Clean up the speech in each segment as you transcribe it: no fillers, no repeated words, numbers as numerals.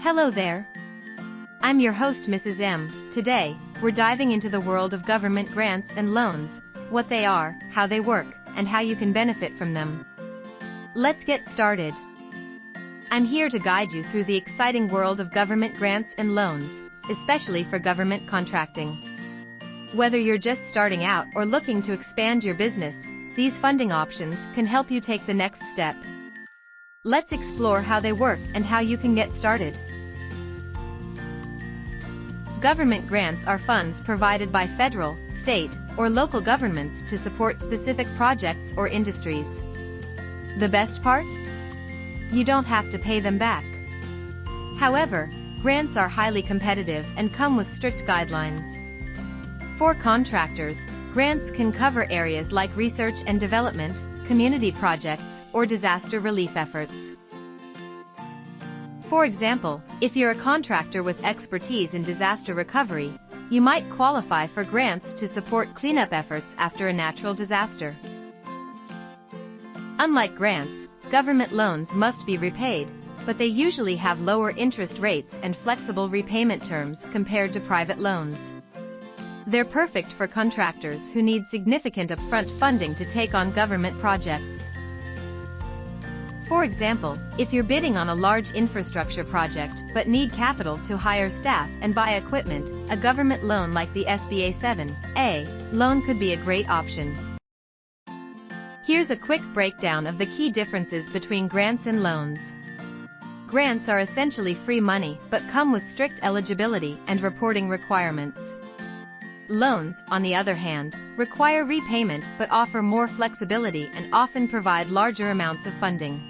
Hello there. I'm your host Mrs. M. Today, we're diving into the world of government grants and loans, what they are, how they work, and how you can benefit from them. Let's get started. I'm here to guide you through the exciting world of government grants and loans, especially for government contracting. Whether you're just starting out or looking to expand your business, these funding options can help you take the next step. Let's explore how they work and how you can get started. Government grants are funds provided by federal, state, or local governments to support specific projects or industries. The best part? You don't have to pay them back. However, grants are highly competitive and come with strict guidelines. For contractors, grants can cover areas like research and development, community projects, or disaster relief efforts. For example, if you're a contractor with expertise in disaster recovery, you might qualify for grants to support cleanup efforts after a natural disaster. Unlike grants, government loans must be repaid, but they usually have lower interest rates and flexible repayment terms compared to private loans. They're perfect for contractors who need significant upfront funding to take on government projects. For example, if you're bidding on a large infrastructure project but need capital to hire staff and buy equipment, a government loan like the SBA 7(a) loan could be a great option. Here's a quick breakdown of the key differences between grants and loans. Grants are essentially free money but come with strict eligibility and reporting requirements. Loans, on the other hand, require repayment but offer more flexibility and often provide larger amounts of funding.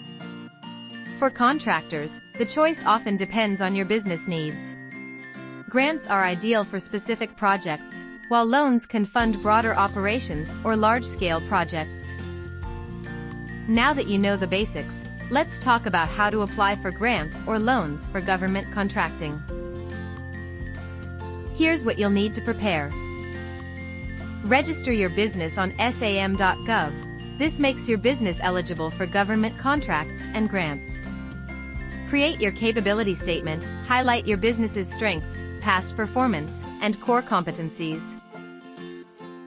For contractors, the choice often depends on your business needs. Grants are ideal for specific projects, while loans can fund broader operations or large-scale projects. Now that you know the basics, let's talk about how to apply for grants or loans for government contracting. Here's what you'll need to prepare. Register your business on sam.gov. This makes your business eligible for government contracts and grants. Create your capability statement, highlight your business's strengths, past performance, and core competencies.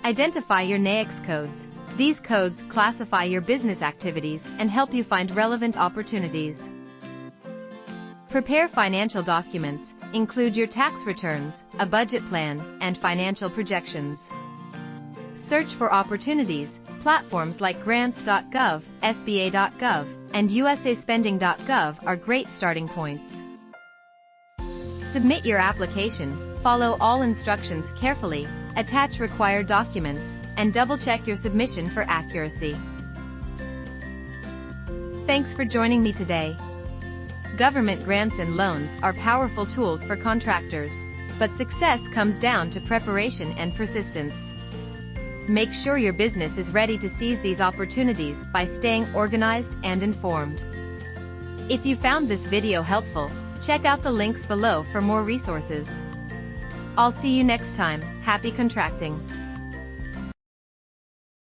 Identify your NAICS codes. These codes classify your business activities and help you find relevant opportunities. Prepare financial documents, include your tax returns, a budget plan, and financial projections. Search for opportunities. Platforms like grants.gov, sba.gov, and usaspending.gov are great starting points. Submit your application, follow all instructions carefully, attach required documents, and double-check your submission for accuracy. Thanks for joining me today. Government grants and loans are powerful tools for contractors, but success comes down to preparation and persistence. Make sure your business is ready to seize these opportunities by staying organized and informed. If you found this video helpful, check out the links below for more resources. I'll see you next time. Happy contracting!